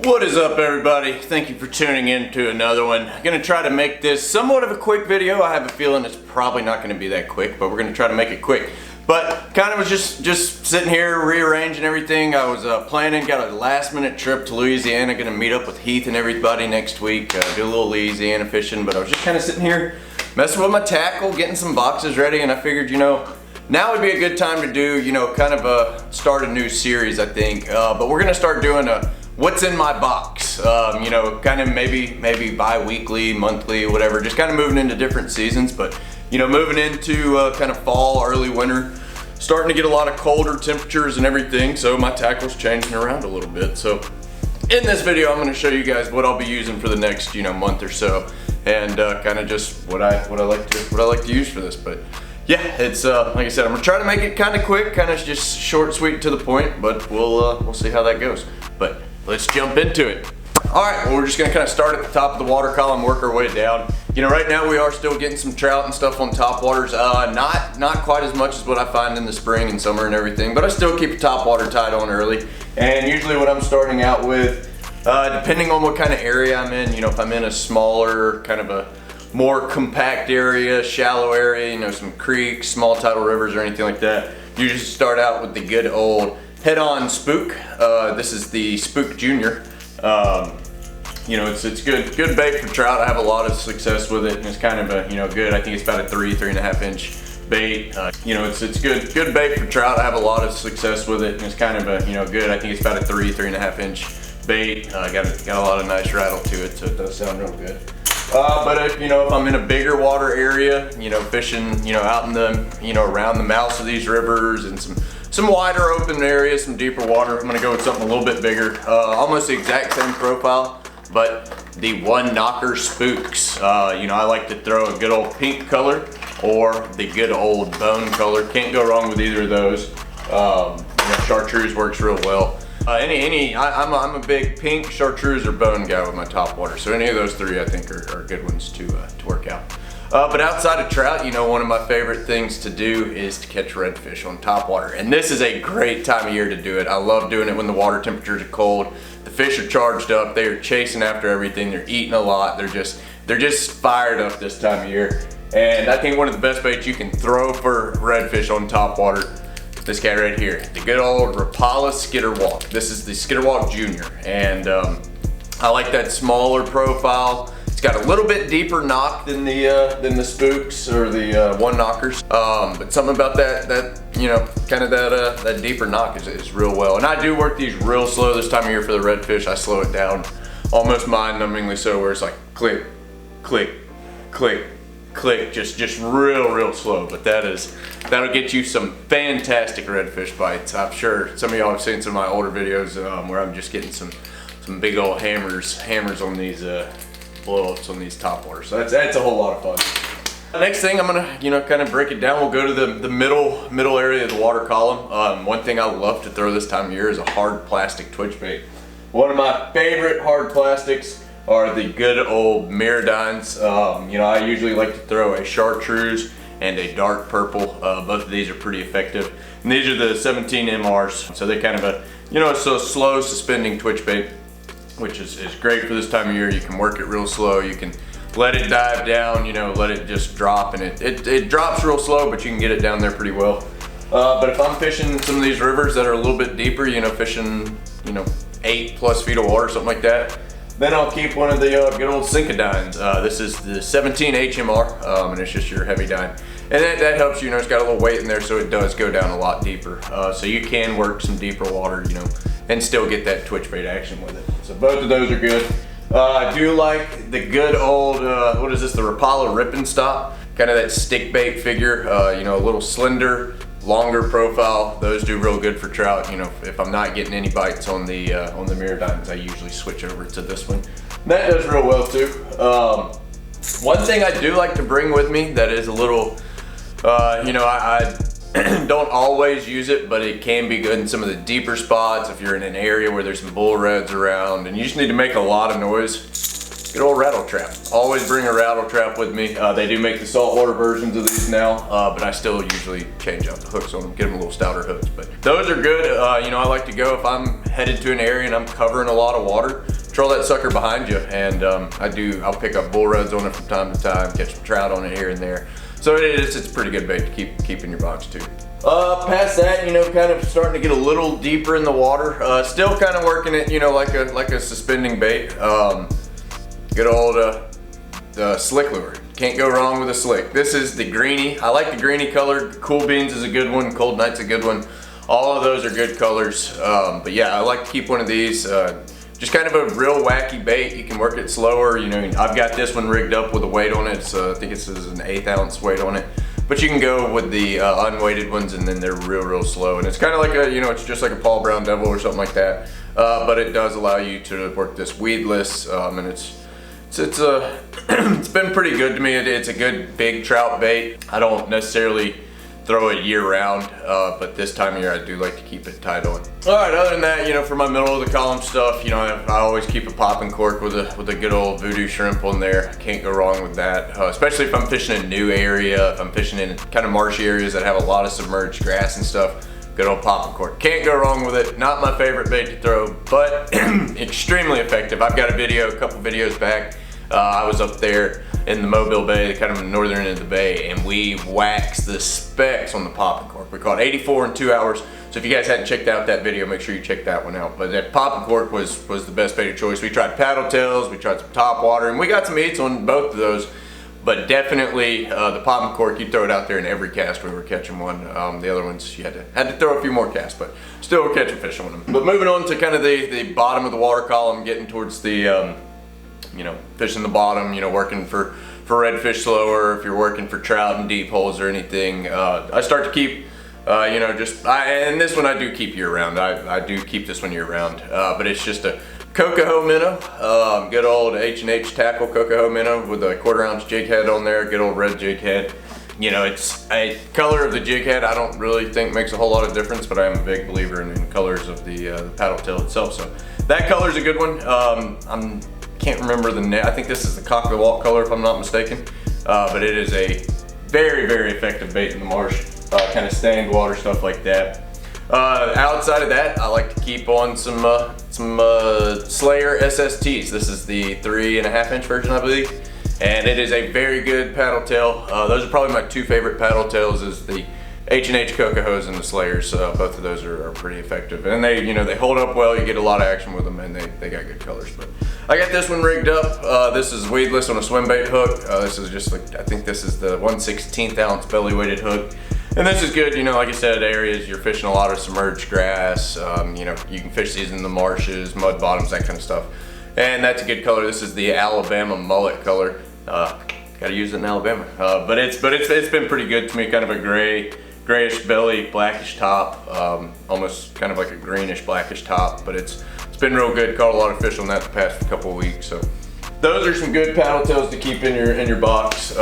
What is up, everybody? Thank you for tuning in to another one. I'm gonna try to make this somewhat of a quick video. I have a feeling it's probably not gonna be that quick, but we're gonna try to make it quick. But kind of was just sitting here rearranging everything. I was planning, got a last minute trip to Louisiana, gonna meet up with Heath and everybody next week, do a little Louisiana fishing, but I was just kind of sitting here messing with my tackle, getting some boxes ready, and I figured, now would be a good time to do, kind of start a new series, I think. But we're gonna start doing a what's in my box, kind of maybe bi-weekly, monthly, whatever, just kind of moving into different seasons. But moving into kind of fall, early winter, starting to get a lot of colder temperatures and everything, so my tackle's changing around a little bit. So in this video I'm going to show you guys what I'll be using for the next month or so, and kind of just what I like to use for this. But yeah, it's like I said, I'm gonna try to make it kind of quick, kind of just short, sweet, to the point, but we'll see how that goes. But let's jump into it. All right, well, we're just gonna kind of start at the top of the water column, work our way down. Right now we are still getting some trout and stuff on topwaters. Not quite as much as what I find in the spring and summer and everything, but I still keep the topwater tied on early. And usually what I'm starting out with, depending on what kind of area I'm in, if I'm in a smaller, kind of a more compact area, shallow area, some creeks, small tidal rivers or anything like that, you just start out with the good old head-on spook. This is the Spook Junior. It's good bait for trout. I have a lot of success with it, and it's kind of a good. I think it's about a 3.5 inch bait. It's good bait for trout. I have a lot of success with it, and it's kind of a good. I think it's about a 3.5 inch bait. Got a lot of nice rattle to it, so it does sound real good. But if I'm in a bigger water area, fishing, out in the, around the mouths of these rivers and some wider open areas, some deeper water, I'm gonna go with something a little bit bigger. Almost the exact same profile, but the one knocker spooks. I like to throw a good old pink color or the good old bone color. Can't go wrong with either of those. Chartreuse works real well. I'm a big pink, chartreuse, or bone guy with my topwater, so any of those three I think are good ones to work out. But outside of trout, one of my favorite things to do is to catch redfish on topwater, and this is a great time of year to do it. I love doing it when the water temperatures are cold. The fish are charged up, they are chasing after everything, they're eating a lot, they're just fired up this time of year. And I think one of the best baits you can throw for redfish on topwater, this guy right here, the good old Rapala Skitterwalk. This is the Skitterwalk Junior, and I like that smaller profile. It's got a little bit deeper knock than the spooks or the one knockers, but something about that kind of that deeper knock is real well. And I do work these real slow this time of year for the redfish. I slow it down almost mind-numbingly so, where it's like click, click, click, click, just real slow. But that'll get you some fantastic redfish bites. I'm sure some of y'all have seen some of my older videos where I'm just getting some big old hammers on these blow-ups on these topwaters. So that's a whole lot of fun. Next thing I'm gonna kind of break it down. We'll go to the middle area of the water column. One thing I love to throw this time of year is a hard plastic twitch bait. One of my favorite hard plastics are the good old Miradines. I usually like to throw a chartreuse and a dark purple. Both of these are pretty effective. And these are the 17 MRs. So they're kind of a slow suspending twitch bait, which is great for this time of year. You can work it real slow. You can let it dive down, let it just drop, and it drops real slow, but you can get it down there pretty well. But if I'm fishing some of these rivers that are a little bit deeper, fishing 8+ feet of water, something like that, then I'll keep one of the good old Syncadines. This is the 17 HMR, and it's just your heavy dine. And that helps, it's got a little weight in there, so it does go down a lot deeper. So you can work some deeper water, and still get that twitch bait action with it. So both of those are good. I do like the good old, what is this, the Rapala Rip and Stop. Kind of that stick bait figure, a little slender, longer profile. Those do real good for trout. If I'm not getting any bites on the Miradines, I usually switch over to this one. That does real well too. One thing I do like to bring with me that is a little, I don't always use it, but it can be good in some of the deeper spots if you're in an area where there's some bull reds around and you just need to make a lot of noise. good old Rattle Trap. Always bring a Rattle Trap with me. They do make the saltwater versions of these now, but I still usually change out the hooks on them, get them a little stouter hooks. But those are good. You know, I like to go if I'm headed to an area and I'm covering a lot of water, troll that sucker behind you, and I'll pick up bull rods on it from time to time, catch some trout on it here and there. So it's a pretty good bait to keep in your box too. Past that, you know, kind of starting to get a little deeper in the water. Still kind of working it, you know, like a suspending bait. Good old slick lure. Can't go wrong with a slick. This is the greenie. I like the greenie color. Cool Beans is a good one. Cold Night's a good one. All of those are good colors. But yeah, I like to keep one of these. Just kind of a real wacky bait. You can work it slower. You know, I've got this one rigged up with a weight on it. So I think it's an 1/8 ounce weight on it. But you can go with the unweighted ones, and then they're real slow. And it's kind of like a, you know, it's just like a Paul Brown Devil or something like that. But it does allow you to work this weedless, and it's been pretty good to me. It's a good big trout bait. I don't necessarily throw it year round, but this time of year I do like to keep it tied on. All right, other than that, you know, for my middle of the column stuff, you know, I always keep a popping cork with a good old voodoo shrimp on there. Can't go wrong with that, especially if I'm fishing in a new area, if I'm fishing in kind of marshy areas that have a lot of submerged grass and stuff. Good old popping cork. Can't go wrong with it. Not my favorite bait to throw, but extremely effective. I've got a couple videos back. I was up there in the Mobile Bay, kind of the northern end of the bay, and we waxed the specs on the popping cork. We caught 84 in 2 hours. So if you guys hadn't checked out that video, make sure you check that one out. But that popping cork was the best bait of choice. We tried paddle tails, we tried some Topwater, and we got some eats on both of those. But definitely the popping cork, you throw it out there in every cast we were catching one. The other ones you had to throw a few more casts, but still we're catching fish on them. But moving on to kind of the bottom of the water column, getting towards the you know, fishing the bottom, you know, working for redfish slower, if you're working for trout in deep holes or anything. I start to keep, you know, and this one I do keep year round. I do keep this one year round, but it's just a Cocoa minnow, good old H&H tackle Cocoa minnow with a 1/4 ounce jig head on there, good old red jig head. You know, it's a color of the jig head I don't really think makes a whole lot of difference, but I am a big believer in colors of the paddle tail itself. So that color is a good one. Can't remember the name. I think this is the cock of the walk color if I'm not mistaken, but it is a very effective bait in the marsh, kind of stained water, stuff like that. Outside of that, I like to keep on some Slayer SSTs. This is the 3.5 inch version, I believe, and it is a very good paddle tail. Those are probably my two favorite paddle tails, is the H&H Cocoas and the Slayers. Both of those are pretty effective, and they, you know, they hold up well. You get a lot of action with them, and they got good colors. But I got this one rigged up. This is weedless on a swim bait hook. This is just like, I think this is the 1/16 ounce belly weighted hook. And this is good, you know, like I said, areas you're fishing a lot of submerged grass. You know, you can fish these in the marshes, mud bottoms, that kind of stuff. And that's a good color. This is the Alabama mullet color. Gotta use it in Alabama. But it's been pretty good to me. Kind of a grayish belly, blackish top, almost kind of like a greenish blackish top. But it's been real good. Caught a lot of fish on that the past couple of weeks. So those are some good paddle tails to keep in your box.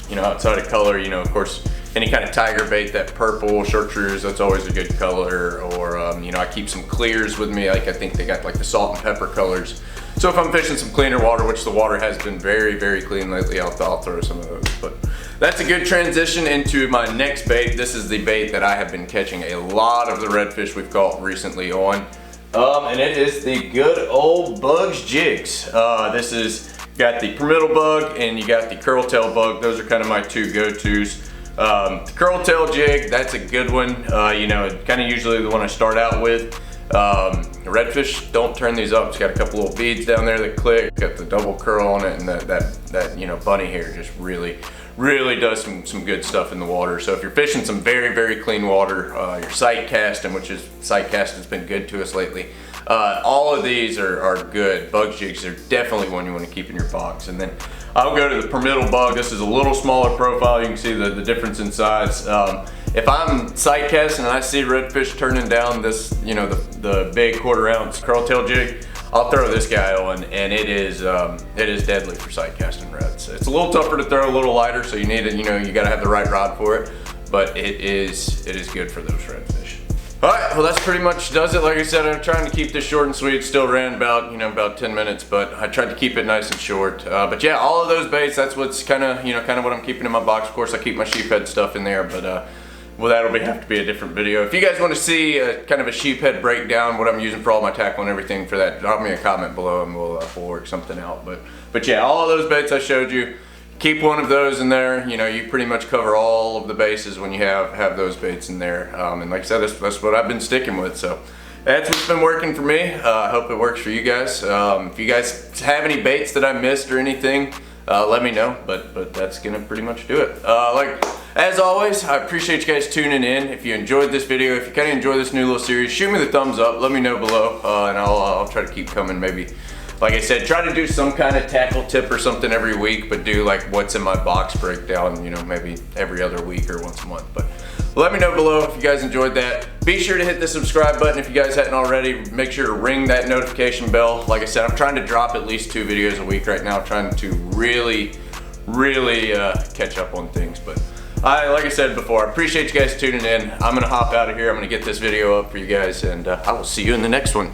You know, outside of color, you know, of course, any kind of tiger bait, that purple chartreuse, that's always a good color. Or you know, I keep some clears with me. Like, I think they got like the salt and pepper colors. So if I'm fishing some cleaner water, which the water has been very clean lately, I'll throw some of those. But that's a good transition into my next bait. This is the bait that I have been catching a lot of the redfish we've caught recently on. And it is the good old Bugs jigs. This is got the pyramidal bug and you got the curl tail bug. Those are kind of my two go-tos. The curl tail jig, that's a good one. You know, kind of usually the one I start out with. The redfish don't turn these up. It's got a couple little beads down there that click. Got the double curl on it, and that you know, bunny hair just really does some good stuff in the water. So if you're fishing some very clean water, you're sight casting, which is sight casting has been good to us lately. All of these are good. Bug jigs are definitely one you want to keep in your box. And then I'll go to the pyramidal bug. This is a little smaller profile. You can see the difference in size. If I'm sight casting and I see redfish turning down this, you know, the big 1/4 ounce curl tail jig, I'll throw this guy on, and it is deadly for sight casting reds. It's a little tougher to throw, a little lighter, so you need it. You know, you got to have the right rod for it, but it is good for those redfish. Alright, well that's pretty much does it. Like I said, I'm trying to keep this short and sweet. Still ran about, about 10 minutes, but I tried to keep it nice and short. But yeah, all of those baits, that's what's kind of what I'm keeping in my box. Of course, I keep my sheephead stuff in there, but well, that'll have to be a different video. If you guys want to see kind of a sheephead breakdown, what I'm using for all my tackle and everything for that, drop me a comment below and we'll work something out. But yeah, all of those baits I showed you, keep one of those in there. You pretty much cover all of the bases when you have those baits in there. And like I said, that's what I've been sticking with. So that's what's been working for me. I hope it works for you guys. If you guys have any baits that I missed or anything, let me know. But that's gonna pretty much do it. As always, I appreciate you guys tuning in. If you enjoyed this video, if you kind of enjoy this new little series, shoot me the thumbs up. Let me know below, and I'll try to keep coming. Maybe, like I said, try to do some kind of tackle tip or something every week, but do like what's in my box breakdown, maybe every other week or once a month. But let me know below if you guys enjoyed that. Be sure to hit the subscribe button if you guys hadn't already. Make sure to ring that notification bell. Like I said, I'm trying to drop at least 2 videos a week right now, trying to really catch up on things. But like I said before, I appreciate you guys tuning in. I'm gonna hop out of here. I'm gonna get this video up for you guys, and I will see you in the next one.